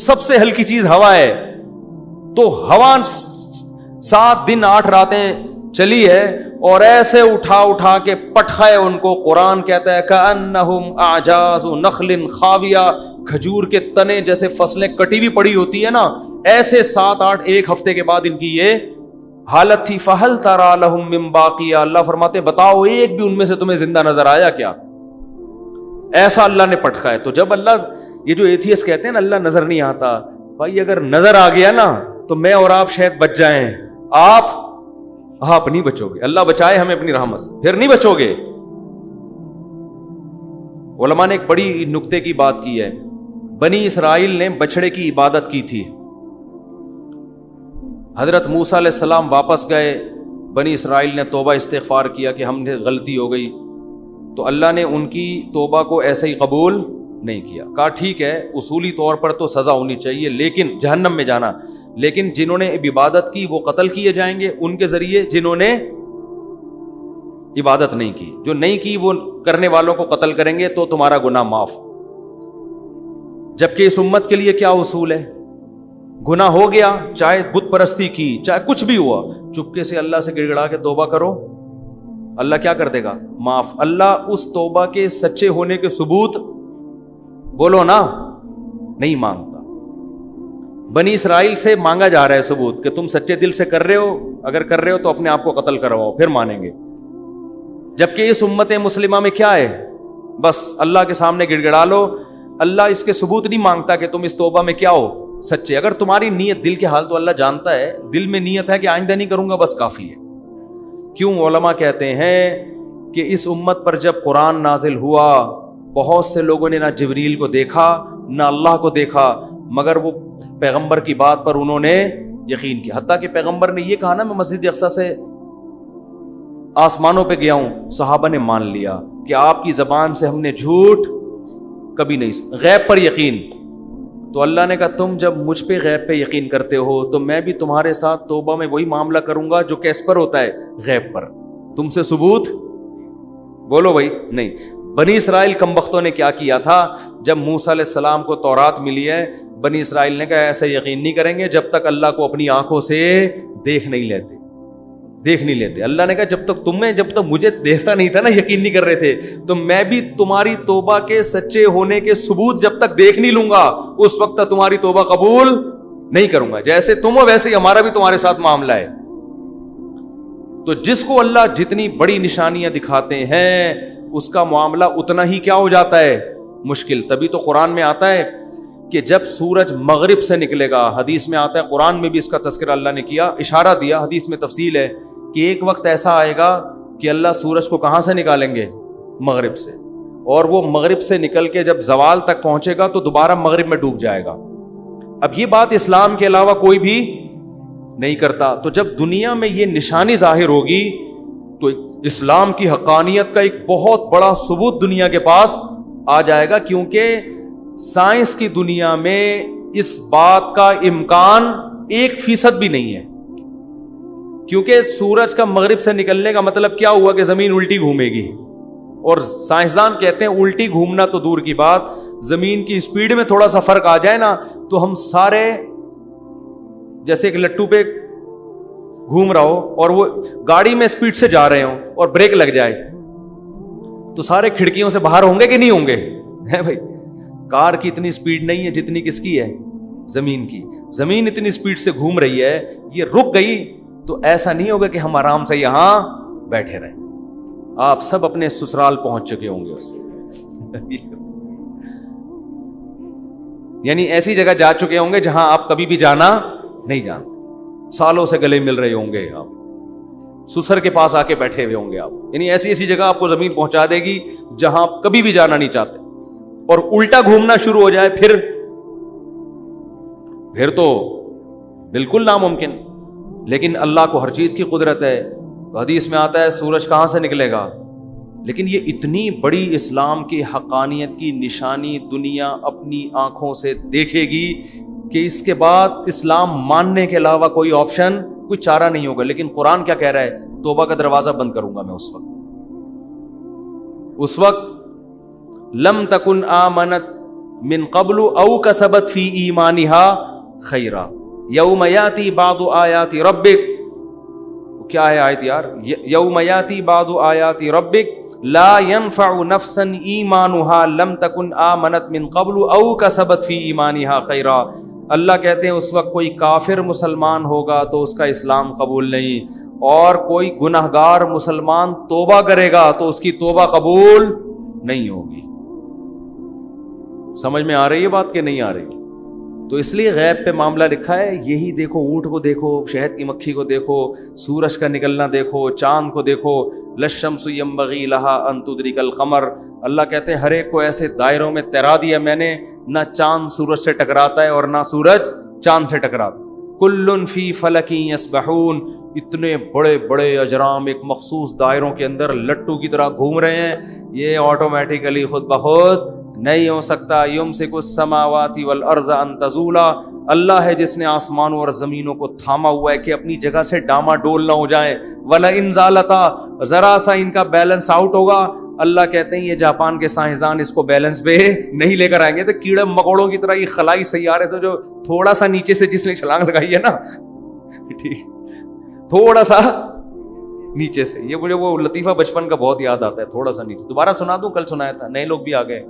سب سے ہلکی چیز ہوا ہے. تو ہوا 7 دن 8 راتیں چلی ہے اور ایسے اٹھا کے پٹھا ہے ان کو. قرآن کہتا ہے کأنہم اعجاز نخل خاویہ, کھجور کے تنے جیسے فصلیں کٹی ہوئی پڑی ہوتی ہے نا, ایسے 7-8 ایک ہفتے کے بعد ان کی یہ حالت تھی. فہل تری لہم من باقیہ, اللہ فرماتے بتاؤ ایک بھی ان میں سے تمہیں زندہ نظر آیا کیا؟ ایسا اللہ نے پٹکا ہے. تو جب اللہ, یہ جو ایتھیسٹ کہتے ہیں نا اللہ نظر نہیں آتا, بھائی اگر نظر آ گیا نا تو میں اور آپ شاید بچ جائیں, آپ نہیں بچو گے. اللہ بچائے ہمیں اپنی رحمت سے, پھر نہیں بچو گے. علماء نے ایک بڑی نکتے کی بات کی ہے. بنی اسرائیل نے بچڑے کی عبادت کی تھی. حضرت موسیٰ علیہ السلام واپس گئے, بنی اسرائیل نے توبہ استغفار کیا کہ ہم نے غلطی ہو گئی, تو اللہ نے ان کی توبہ کو ایسے ہی قبول نہیں کیا. کہا ٹھیک ہے اصولی طور پر تو سزا ہونی چاہیے, لیکن جہنم میں جانا, لیکن جنہوں نے عبادت کی وہ قتل کیے جائیں گے ان کے ذریعے, جنہوں نے عبادت نہیں کی, جو نہیں کی وہ کرنے والوں کو قتل کریں گے تو تمہارا گناہ معاف. جبکہ اس امت کے لیے کیا اصول ہے؟ گناہ ہو گیا, چاہے بت پرستی کی, چاہے کچھ بھی ہوا, چپکے سے اللہ سے گڑ گڑا کے توبہ کرو, اللہ کیا کر دے گا؟ معاف. اللہ اس توبہ کے سچے ہونے کے ثبوت بولو نا نہیں مانگتا. بنی اسرائیل سے مانگا جا رہا ہے ثبوت کہ تم سچے دل سے کر رہے ہو, اگر کر رہے ہو تو اپنے آپ کو قتل کرواؤ پھر مانیں گے. جبکہ اس امت مسلمہ میں کیا ہے؟ بس اللہ کے سامنے گڑ گڑا لو, اللہ اس کے ثبوت نہیں مانگتا کہ تم اس توبہ میں کیا ہو سچے. اگر تمہاری نیت, دل کے حال تو اللہ جانتا ہے, دل میں نیت ہے کہ آئندہ نہیں کروں گا بس کافی ہے. کیوں علماء کہتے ہیں کہ اس امت پر جب قرآن نازل ہوا بہت سے لوگوں نے نہ جبریل کو دیکھا نہ اللہ کو دیکھا, مگر وہ پیغمبر کی بات پر انہوں نے یقین کیا. حتیٰ کہ پیغمبر نے یہ کہا نا میں مسجد اقصیٰ سے آسمانوں پہ گیا ہوں, صحابہ نے مان لیا کہ آپ کی زبان سے ہم نے جھوٹ کبھی نہیں. غیب پر یقین, تو اللہ نے کہا تم جب مجھ پہ غیب پہ یقین کرتے ہو تو میں بھی تمہارے ساتھ توبہ میں وہی معاملہ کروں گا جو کیس پر ہوتا ہے؟ غیب پر. تم سے ثبوت بولو بھائی نہیں. بنی اسرائیل کمبختوں نے کیا کیا تھا؟ جب موسیٰ علیہ السلام کو تورات ملی ہے, بنی اسرائیل نے کہا ایسا یقین نہیں کریں گے جب تک اللہ کو اپنی آنکھوں سے دیکھ نہیں لیتے. اللہ نے کہا جب تک مجھے دیکھا نہیں تھا نا, یقین نہیں کر رہے تھے, تو میں بھی تمہاری توبہ کے سچے ہونے کے ثبوت جب تک دیکھ نہیں لوں گا اس وقت تک تمہاری توبہ قبول نہیں کروں گا. جیسے تم ہو ویسے ہی ہمارا بھی تمہارے ساتھ معاملہ ہے. تو جس کو اللہ جتنی بڑی نشانیاں دکھاتے ہیں اس کا معاملہ اتنا ہی کیا ہو جاتا ہے؟ مشکل. تبھی تو قرآن میں آتا ہے کہ جب سورج مغرب سے نکلے گا, حدیث میں آتا ہے, قرآن میں بھی اس کا تذکرہ اللہ نے کیا, اشارہ دیا, حدیث میں تفصیل ہے کہ ایک وقت ایسا آئے گا کہ اللہ سورج کو کہاں سے نکالیں گے؟ مغرب سے. اور وہ مغرب سے نکل کے جب زوال تک پہنچے گا تو دوبارہ مغرب میں ڈوب جائے گا. اب یہ بات اسلام کے علاوہ کوئی بھی نہیں کرتا. تو جب دنیا میں یہ نشانی ظاہر ہوگی تو اسلام کی حقانیت کا ایک بہت بڑا ثبوت دنیا کے پاس آ جائے گا, کیونکہ سائنس کی دنیا میں اس بات کا امکان 1% بھی نہیں ہے. کیونکہ سورج کا مغرب سے نکلنے کا مطلب کیا ہوا کہ زمین الٹی گھومے گی, اور سائنسدان کہتے ہیں الٹی گھومنا تو دور کی بات, زمین کی سپیڈ میں تھوڑا سا فرق آ جائے نا تو ہم سارے جیسے ایک لٹو پہ گھوم رہا ہو اور وہ گاڑی میں سپیڈ سے جا رہے ہوں اور بریک لگ جائے تو سارے کھڑکیوں سے باہر ہوں گے کہ نہیں ہوں گے؟ ہے بھائی, کار کی اتنی سپیڈ نہیں ہے جتنی کس کی ہے؟ زمین کی. زمین اتنی سپیڈ سے گھوم رہی ہے, یہ رک گئی تو ایسا نہیں ہوگا کہ ہم آرام سے یہاں بیٹھے رہیں. آپ سب اپنے سسرال پہنچ چکے ہوں گے اس میں یعنی ایسی جگہ جا چکے ہوں گے جہاں آپ کبھی بھی جانا نہیں جانتے. سالوں سے گلے مل رہے ہوں گے, آپ سسر کے پاس آ کے بیٹھے ہوئے ہوں گے آپ. یعنی ایسی ایسی جگہ آپ کو زمین پہنچا دے گی جہاں آپ کبھی بھی جانا نہیں چاہتے, اور الٹا گھومنا شروع ہو جائے پھر تو بالکل ناممکن. لیکن اللہ کو ہر چیز کی قدرت ہے. حدیث میں آتا ہے سورج کہاں سے نکلے گا, لیکن یہ اتنی بڑی اسلام کی حقانیت کی نشانی دنیا اپنی آنکھوں سے دیکھے گی کہ اس کے بعد اسلام ماننے کے علاوہ کوئی آپشن, کوئی چارہ نہیں ہوگا. لیکن قرآن کیا کہہ رہا ہے؟ توبہ کا دروازہ بند کروں گا میں اس وقت لم تکن آمنت من قبل او کسبت فی ایمانہا خیرا یوم یاتی بعض آیات ربک. کیا ہے آیت یار؟ یوم یاتی بعض آیات ربک لا ينفع نفسا ایمانها لم تکن آمنت من قبل او کسبت فی ایمانہا خیرا. اللہ کہتے ہیں اس وقت کوئی کافر مسلمان ہوگا تو اس کا اسلام قبول نہیں، اور کوئی گنہگار مسلمان توبہ کرے گا تو اس کی توبہ قبول نہیں ہوگی. سمجھ میں آ رہی ہے بات کہ نہیں آ رہی؟ تو اس لیے غیب پہ معاملہ لکھا ہے. یہی دیکھو، اونٹ کو دیکھو، شہد کی مکھی کو دیکھو، سورج کا نکلنا دیکھو، چاند کو دیکھو. للشمس ينبغي لها ان تدرك القمر. اللہ کہتے ہیں ہر ایک کو ایسے دائروں میں تیرا دیا میں نے، نہ چاند سورج سے ٹکراتا ہے اور نہ سورج چاند سے ٹکراتا. کل فی فلک یسبحون. اتنے بڑے بڑے اجرام ایک مخصوص دائروں کے اندر لٹو کی طرح گھوم رہے ہیں. یہ آٹومیٹیکلی خود بخود نہیں ہو سکتا. یمسک السماوات والارض ان تزولا. اللہ ہے جس نے آسمانوں اور زمینوں کو تھاما ہوا ہے کہ اپنی جگہ سے ڈاما ڈول نہ ہو جائیں. وَلَئِن زَالَتَا، ذرا سا ان کا بیلنس آؤٹ ہوگا. اللہ کہتے ہیں یہ جاپان کے سائنسدان اس کو بیلنس پہ نہیں لے کر آئیں گے. تو کیڑے مکوڑوں کی طرح یہ خلائی سیارے تو جو تھوڑا سا نیچے سے جس نے چھلانگ لگائی ہے نا، ٹھیک، تھوڑا سا نیچے سے. یہ مجھے وہ لطیفہ بچپن کا بہت یاد آتا ہے. تھوڑا سا نیچے، دوبارہ سنا دوں؟ کل سنایا تھا، نئے لوگ بھی آ گئے.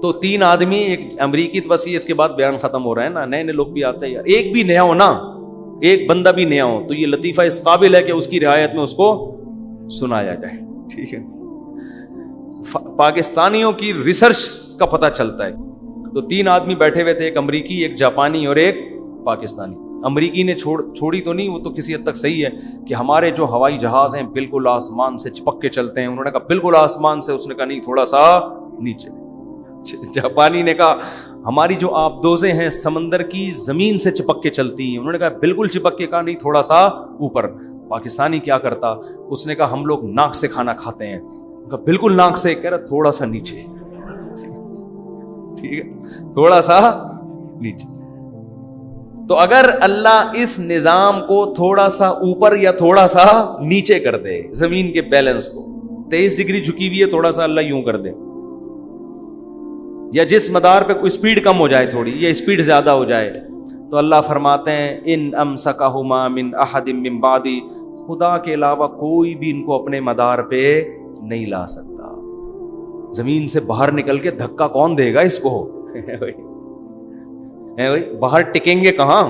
تو 3 آدمی، ایک امریکی وسیع، اس کے بعد بیان ختم ہو رہا ہے نا، نئے نئے لوگ بھی آتے ہیں. یار ایک بھی نیا ہو نا، ایک بندہ بھی نیا ہو تو یہ لطیفہ اس قابل ہے کہ اس کی رعایت میں اس کو سنایا جائے. ٹھیک ہے، پاکستانیوں کی ریسرچ کا پتہ چلتا ہے. تو 3 آدمی بیٹھے ہوئے تھے، ایک امریکی، ایک جاپانی اور ایک پاکستانی. امریکی نے چھوڑی تو نہیں، وہ تو کسی حد تک صحیح ہے کہ ہمارے جو ہوائی جہاز ہیں بالکل آسمان سے چپک کے چلتے ہیں. انہوں نے کہا بالکل آسمان سے. اس نے کہا نہیں، تھوڑا سا نیچے. جاپانی نے کہا ہماری جو آبدوزیں ہیں سمندر کی زمین سے چپک کے چلتی ہیں. انہوں نے کہا بالکل چپک کے. کہا نہیں، تھوڑا سا اوپر. پاکستانی کیا کرتا؟ اس نے کہا ہم لوگ ناک سے کھانا کھاتے ہیں. کہا بالکل ناک سے. کہہ رہا تھوڑا سا نیچے. ٹھیک ہے، تھوڑا سا نیچے. تو اگر اللہ اس نظام کو تھوڑا سا اوپر یا تھوڑا سا نیچے کر دے، زمین کے بیلنس کو 23 ڈگری جھکی ہوئی ہے، تھوڑا سا اللہ یوں کر دے، یا جس مدار پہ کوئی اسپیڈ کم ہو جائے تھوڑی، یا اسپیڈ زیادہ ہو جائے، تو اللہ فرماتے ہیں ان امسکہما من احد من بعدی، خدا کے علاوہ کوئی بھی ان کو اپنے مدار پہ نہیں لا سکتا. زمین سے باہر نکل کے دھکا کون دے گا اس کو؟ باہر ٹکیں گے کہاں؟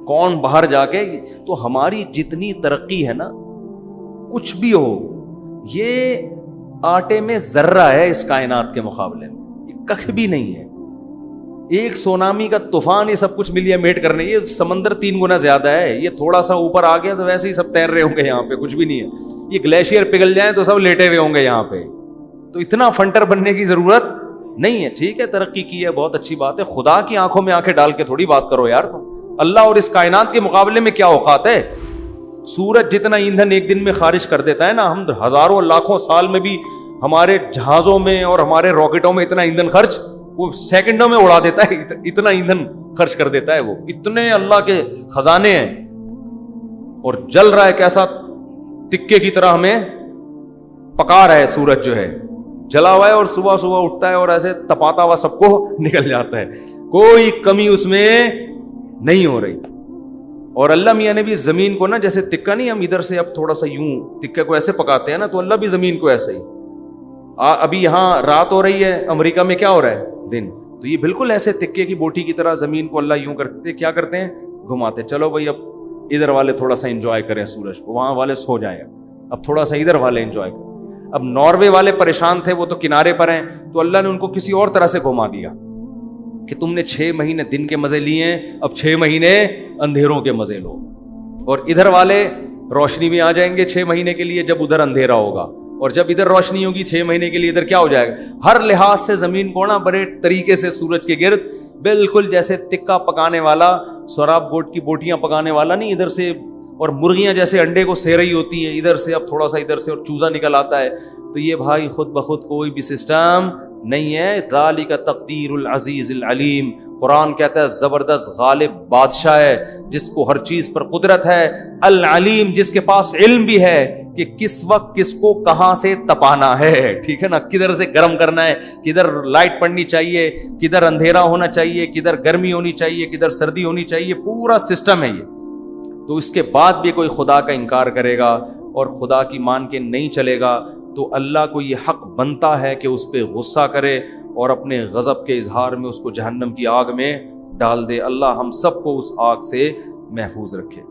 کون باہر جا کے؟ تو ہماری جتنی ترقی ہے نا، کچھ بھی ہو، یہ آٹے میں ذرہ ہے اس کائنات کے مقابلے میں، یہ کخ بھی نہیں ہے. ایک سونامی کا طوفان یہ سب کچھ ملیا میٹ کرنے، یہ سمندر 3 گنا زیادہ ہے. یہ تھوڑا سا اوپر آ گیا تو ویسے ہی سب تیر رہے ہوں گے یہاں پہ، کچھ بھی نہیں ہے. یہ گلیشیئر پگھل جائیں تو سب لیٹے ہوئے ہوں گے یہاں پہ. تو اتنا فنٹر بننے کی ضرورت نہیں ہے. ٹھیک ہے، ترقی کی ہے، بہت اچھی بات ہے. خدا کی آنکھوں میں آنکھیں ڈال کے تھوڑی بات کرو یار تم. اللہ اور اس کائنات کے مقابلے میں کیا اوقات ہے؟ سورج جتنا ایندھن ایک دن میں خارج کر دیتا ہے نا، ہم ہزاروں لاکھوں سال میں بھی ہمارے جہازوں میں اور ہمارے راکٹوں میں اتنا ایندھن خرچ وہ سیکنڈوں میں اڑا دیتا ہے. اتنا ایندھن خرچ کر دیتا ہے وہ. اتنے اللہ کے خزانے ہیں. اور جل رہا ہے کیسا تکے کی طرح، ہمیں پکا رہا ہے سورج جو ہے، جلا ہوا ہے، اور صبح صبح اٹھتا ہے اور ایسے تپاتا ہوا سب کو نکل جاتا ہے. کوئی کمی اس میں نہیں ہو رہی. اور اللہ میاں نے بھی زمین کو نا، جیسے تکا نہیں، ہم ادھر سے اب تھوڑا سا یوں تکے کو ایسے پکاتے ہیں نا، تو اللہ بھی زمین کو ایسے ہی. ابھی یہاں رات ہو رہی ہے، امریکہ میں کیا ہو رہا ہے؟ دن. تو یہ بالکل ایسے تکے کی بوٹی کی طرح زمین کو اللہ یوں کرتے تھے. کیا کرتے ہیں؟ گھماتے. چلو بھائی اب ادھر والے تھوڑا سا انجوائے کریں سورج کو، وہاں والے سو جائیں، اب تھوڑا سا ادھر والے انجوائے کریں. اب ناروے والے پریشان تھے، وہ تو کنارے پر ہیں، تو اللہ نے ان کو کسی اور طرح سے گھما دیا کہ تم نے 6 مہینے دن کے مزے لیے ہیں، اب 6 مہینے اندھیروں کے مزے لو. اور ادھر والے روشنی میں آ جائیں گے 6 مہینے کے لیے جب ادھر اندھیرا ہوگا، اور جب ادھر روشنی ہوگی 6 مہینے کے لیے ادھر کیا ہو جائے گا. ہر لحاظ سے زمین کو نا بڑے طریقے سے سورج کے گرد بالکل جیسے تکا پکانے والا، سوراب گوٹ کی بوٹیاں پکانے والا نہیں، ادھر سے، اور مرغیاں جیسے انڈے کو سے رہی ہوتی ہیں ادھر سے، اب تھوڑا سا ادھر سے اور چوزا نکل آتا ہے. تو یہ بھائی خود بخود کوئی بھی سسٹم نہیں ہے. ذالک تقدیر العزیز العلیم. قرآن کہتا ہے زبردست غالب بادشاہ ہے جس کو ہر چیز پر قدرت ہے، العلیم جس کے پاس علم بھی ہے کہ کس وقت کس کو کہاں سے تپانا ہے، ٹھیک ہے نا، کدھر سے گرم کرنا ہے، کدھر لائٹ پڑنی چاہیے، کدھر اندھیرا ہونا چاہیے، کدھر گرمی ہونی چاہیے، کدھر سردی ہونی چاہیے، پورا سسٹم ہے یہ. تو اس کے بعد بھی کوئی خدا کا انکار کرے گا اور خدا کی مان کے نہیں چلے گا تو اللہ کو یہ حق بنتا ہے کہ اس پہ غصہ کرے اور اپنے غضب کے اظہار میں اس کو جہنم کی آگ میں ڈال دے. اللہ ہم سب کو اس آگ سے محفوظ رکھے.